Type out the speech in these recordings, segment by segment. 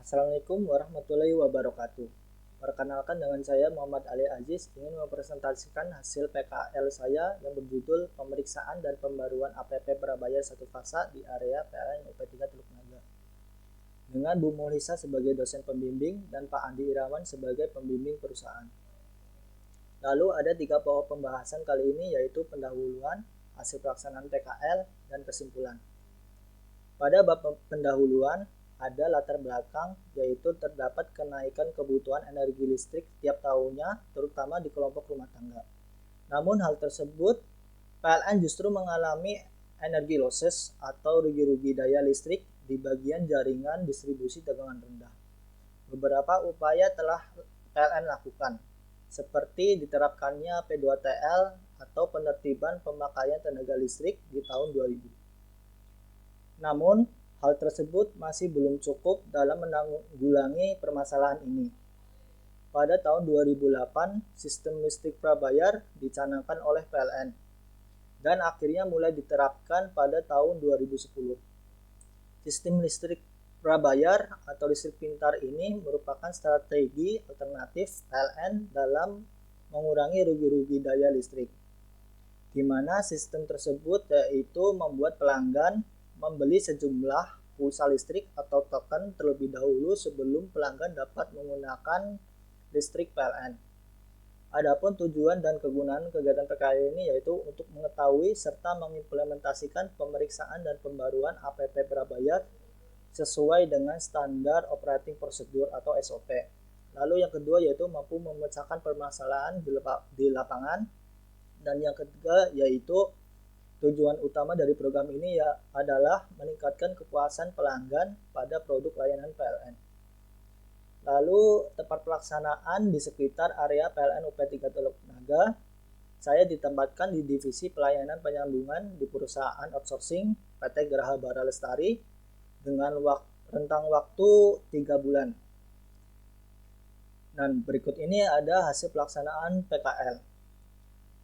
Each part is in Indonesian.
Assalamualaikum warahmatullahi wabarakatuh. Perkenalkan dengan saya Muhammad Ali Aziz ingin mempresentasikan hasil PKL saya yang berjudul Pemeriksaan dan Pembaruan APP Prabayar satu fasa di area PLN UP3 Teluk Naga. Dengan Bu Mulisa sebagai dosen pembimbing dan Pak Andi Irawan sebagai pembimbing perusahaan. Lalu ada 3 pokok pembahasan kali ini yaitu pendahuluan, hasil pelaksanaan PKL, dan kesimpulan. Pada bab pendahuluan ada latar belakang yaitu terdapat kenaikan kebutuhan energi listrik tiap tahunnya terutama di kelompok rumah tangga. Namun hal tersebut PLN justru mengalami energi losses atau rugi-rugi daya listrik di bagian jaringan distribusi tegangan rendah. Beberapa upaya telah PLN lakukan seperti diterapkannya P2TL atau penertiban pemakaian tenaga listrik di tahun 2000. Namun, hal tersebut masih belum cukup dalam menanggulangi permasalahan ini. Pada tahun 2008, sistem listrik prabayar dicanangkan oleh PLN dan akhirnya mulai diterapkan pada tahun 2010. Sistem listrik prabayar atau listrik pintar ini merupakan strategi alternatif PLN dalam mengurangi rugi-rugi daya listrik, di mana sistem tersebut yaitu membuat pelanggan membeli sejumlah pulsa listrik atau token terlebih dahulu sebelum pelanggan dapat menggunakan listrik PLN. Adapun tujuan dan kegunaan kegiatan PKL ini yaitu untuk mengetahui serta mengimplementasikan pemeriksaan dan pembaruan APP prabayar sesuai dengan standar operating procedure atau SOP. Lalu yang kedua yaitu mampu memecahkan permasalahan di lapangan, dan yang ketiga yaitu tujuan utama dari program ini adalah meningkatkan kepuasan pelanggan pada produk layanan PLN. Lalu tempat pelaksanaan di sekitar area PLN UP3 Teluk Naga, saya ditempatkan di divisi pelayanan penyambungan di perusahaan outsourcing PT Geraha Bara Lestari dengan rentang waktu 3 bulan. Dan berikut ini ada hasil pelaksanaan PKL.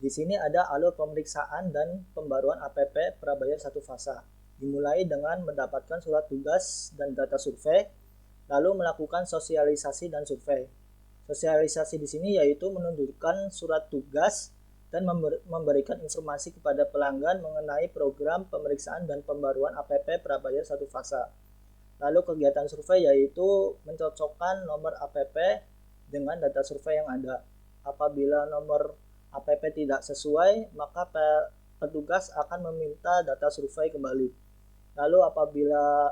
Di sini ada alur pemeriksaan dan pembaruan APP prabayar satu fasa. Dimulai dengan mendapatkan surat tugas dan data survei, lalu melakukan sosialisasi dan survei. Sosialisasi di sini yaitu menunjukkan surat tugas dan memberikan informasi kepada pelanggan mengenai program pemeriksaan dan pembaruan APP prabayar satu fasa. Lalu kegiatan survei yaitu mencocokkan nomor APP dengan data survei yang ada. Apabila nomor APP tidak sesuai, maka petugas akan meminta data survei kembali. Lalu apabila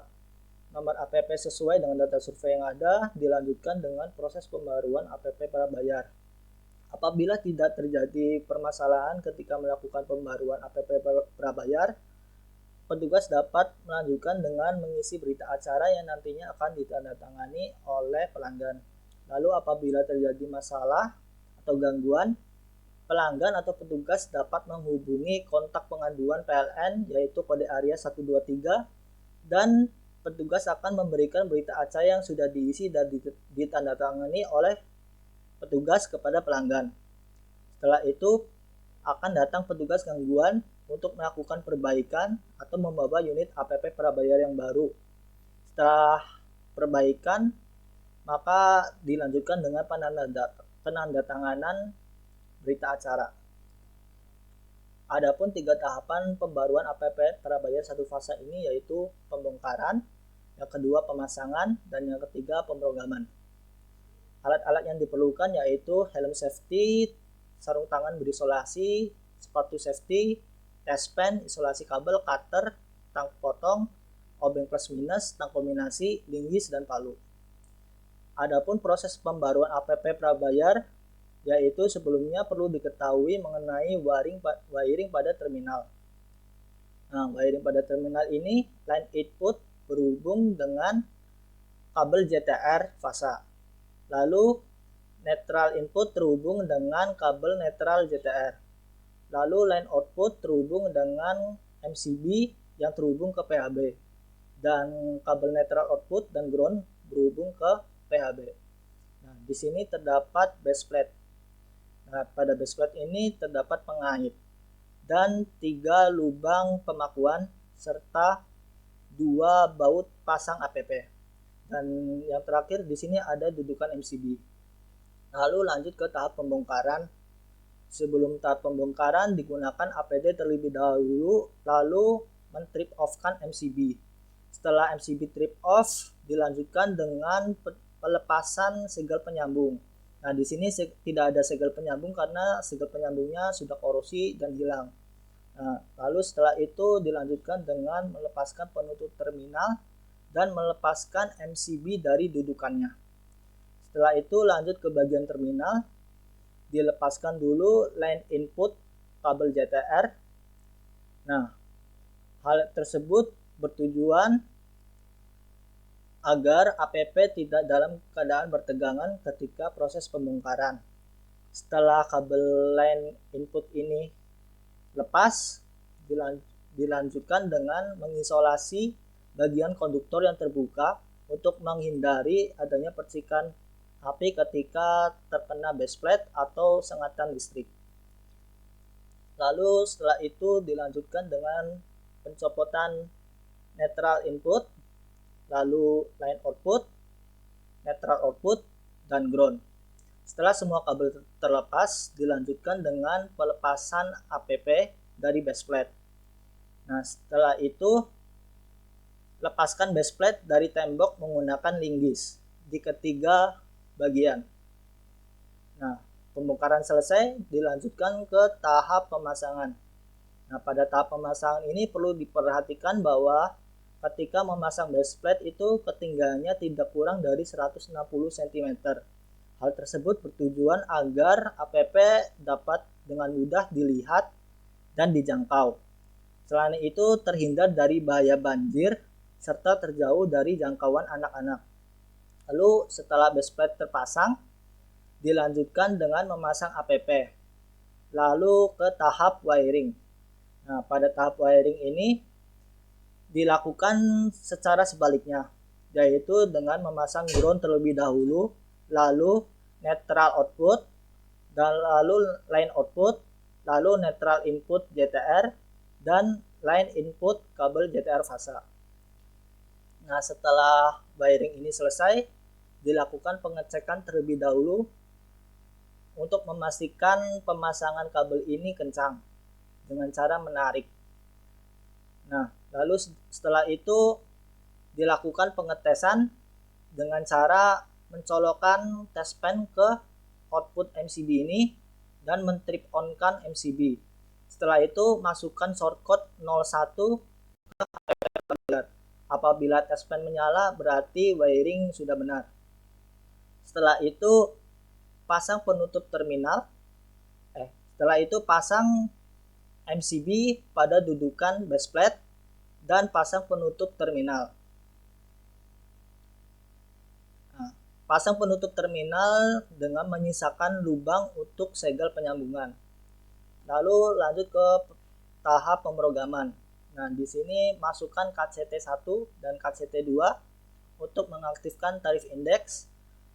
nomor APP sesuai dengan data survei yang ada, dilanjutkan dengan proses pembaruan APP prabayar. Apabila tidak terjadi permasalahan ketika melakukan pembaruan APP prabayar, petugas dapat melanjutkan dengan mengisi berita acara yang nantinya akan ditandatangani oleh pelanggan. Lalu apabila terjadi masalah atau gangguan, pelanggan atau petugas dapat menghubungi kontak pengaduan PLN yaitu kode area 123 dan petugas akan memberikan berita acara yang sudah diisi dan ditandatangani oleh petugas kepada pelanggan. Setelah itu akan datang petugas gangguan untuk melakukan perbaikan atau membawa unit APP prabayar yang baru. Setelah perbaikan, maka dilanjutkan dengan penandatanganan berita acara. Adapun 3 tahapan pembaruan APP prabayar satu fasa ini yaitu pembongkaran, yang kedua pemasangan, dan yang ketiga pemrograman. Alat-alat yang diperlukan yaitu helm safety, sarung tangan berisolasi, sepatu safety, test pen, isolasi kabel, cutter, tang potong, obeng plus minus, tang kombinasi, linggis, dan palu. Adapun proses pembaruan APP prabayar yaitu sebelumnya perlu diketahui mengenai wiring pada terminal. Nah, wiring pada terminal ini line input berhubung dengan kabel JTR fasa. Lalu netral input terhubung dengan kabel netral JTR. Lalu line output terhubung dengan MCB yang terhubung ke PHB. Dan kabel netral output dan ground berhubung ke PHB. Nah, di sini terdapat base plate. Nah, pada base plate ini terdapat pengait dan 3 lubang pemakuan serta 2 baut pasang APP. Dan yang terakhir di sini ada dudukan MCB. Lalu lanjut ke tahap pembongkaran. Sebelum tahap pembongkaran digunakan APD terlebih dahulu, lalu men-trip off-kan MCB. Setelah MCB trip off, dilanjutkan dengan pelepasan segel penyambung. Nah, di sini tidak ada segel penyambung karena segel penyambungnya sudah korosi dan hilang. Nah, lalu setelah itu dilanjutkan dengan melepaskan penutup terminal dan melepaskan MCB dari dudukannya. Setelah itu lanjut ke bagian terminal, dilepaskan dulu line input kabel JTR. Nah, hal tersebut bertujuan agar APP tidak dalam keadaan bertegangan ketika proses pembongkaran. Setelah kabel line input ini lepas, dilanjutkan dengan mengisolasi bagian konduktor yang terbuka untuk menghindari adanya percikan api ketika terkena base plate atau sengatan listrik. Lalu setelah itu dilanjutkan dengan pencopotan netral input, lalu line output, netral output, dan ground. Setelah semua kabel terlepas, dilanjutkan dengan pelepasan APP dari base plate. Nah, setelah itu lepaskan base plate dari tembok menggunakan linggis di ketiga bagian. Nah, pembongkaran selesai, dilanjutkan ke tahap pemasangan. Nah, pada tahap pemasangan ini perlu diperhatikan bahwa ketika memasang base plate itu ketinggiannya tidak kurang dari 160 cm. Hal tersebut bertujuan agar APP dapat dengan mudah dilihat dan dijangkau. Selain itu terhindar dari bahaya banjir serta terjauh dari jangkauan anak-anak. Lalu setelah base plate terpasang, dilanjutkan dengan memasang APP. Lalu ke tahap wiring. Nah, pada tahap wiring ini dilakukan secara sebaliknya, yaitu dengan memasang ground terlebih dahulu, lalu netral output, dan lalu line output, lalu netral input JTR, dan line input kabel JTR fasa. Nah, setelah wiring ini selesai, dilakukan pengecekan terlebih dahulu untuk memastikan pemasangan kabel ini kencang dengan cara menarik. Nah, lalu setelah itu dilakukan pengetesan dengan cara mencolokkan test pen ke output MCB ini dan men-trip on-kan MCB. Setelah itu masukkan shortcode 01 ke APP. Apabila test pen menyala berarti wiring sudah benar. Setelah itu pasang penutup terminal. Setelah itu pasang MCB pada dudukan base plate dan pasang penutup terminal. Nah, pasang penutup terminal dengan menyisakan lubang untuk segel penyambungan. Lalu lanjut ke tahap pemrograman. Nah, di sini masukkan CAT-CT1 dan CAT-CT2 untuk mengaktifkan tarif index.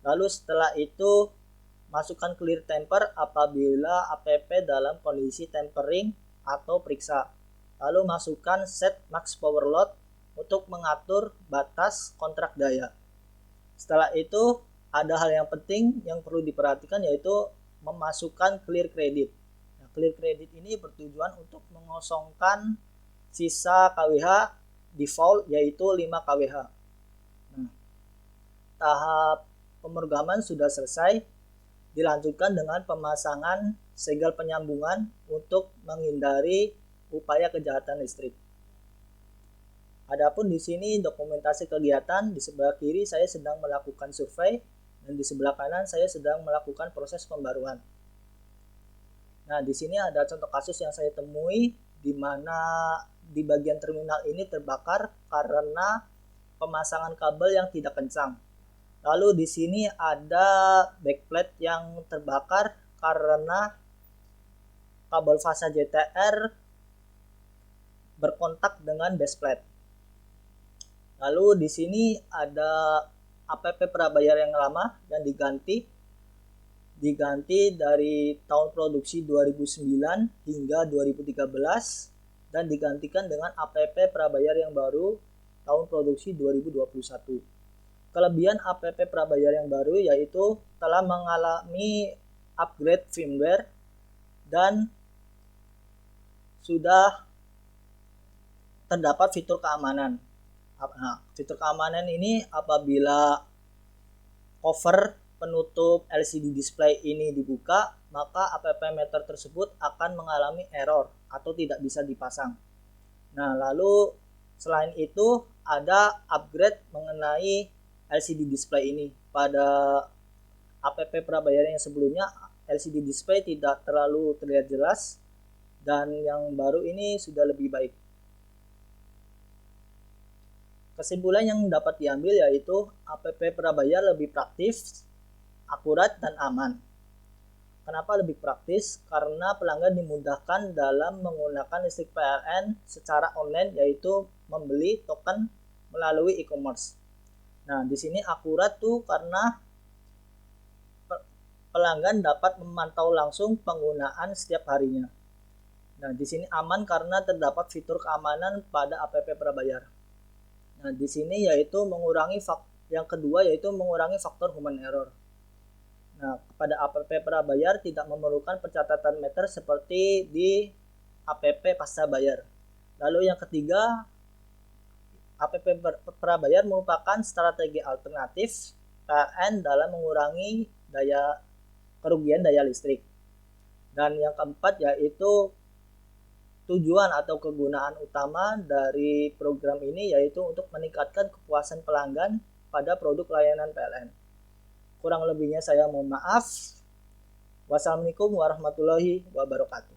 Lalu setelah itu masukkan clear temper apabila APP dalam kondisi tempering atau periksa. Lalu masukkan set max power load untuk mengatur batas kontrak daya. Setelah itu ada hal yang penting yang perlu diperhatikan, yaitu memasukkan clear credit. Nah, clear credit ini bertujuan untuk mengosongkan sisa KWH default, yaitu 5 KWH. Nah, tahap pemrograman sudah selesai, dilanjutkan dengan pemasangan segel penyambungan untuk menghindari upaya kejahatan listrik. Adapun di sini dokumentasi kegiatan, di sebelah kiri saya sedang melakukan survei dan di sebelah kanan saya sedang melakukan proses pembaruan. Nah, di sini ada contoh kasus yang saya temui di mana di bagian terminal ini terbakar karena pemasangan kabel yang tidak kencang. Lalu di sini ada backplate yang terbakar karena kabel fasa JTR berkontak dengan baseplate. Lalu di sini ada APP prabayar yang lama yang diganti dari tahun produksi 2009 hingga 2013 dan digantikan dengan APP prabayar yang baru tahun produksi 2021. Kelebihan app prabayar yang baru yaitu telah mengalami upgrade firmware dan sudah terdapat fitur keamanan. Nah, fitur keamanan ini apabila cover penutup LCD display ini dibuka, maka app meter tersebut akan mengalami error atau tidak bisa dipasang. Nah, lalu selain itu ada upgrade mengenai LCD display ini. Pada app prabayar yang sebelumnya LCD display tidak terlalu terlihat jelas, dan yang baru ini sudah lebih baik. Kesimpulan yang dapat diambil yaitu app prabayar lebih praktis, akurat, dan aman. Kenapa lebih praktis? Karena pelanggan dimudahkan dalam menggunakan listrik PLN secara online, yaitu membeli token melalui e-commerce. Nah, di sini akurat tuh karena pelanggan dapat memantau langsung penggunaan setiap harinya. Nah, di sini aman karena terdapat fitur keamanan pada app prabayar. Nah, di sini yaitu yang kedua yaitu mengurangi faktor human error. Nah, pada app prabayar tidak memerlukan pencatatan meter seperti di app pasca bayar. Lalu yang ketiga, app prabayar merupakan strategi alternatif PLN dalam mengurangi kerugian daya listrik. Dan yang keempat yaitu tujuan atau kegunaan utama dari program ini yaitu untuk meningkatkan kepuasan pelanggan pada produk layanan PLN. Kurang lebihnya saya mohon maaf. Wassalamualaikum warahmatullahi wabarakatuh.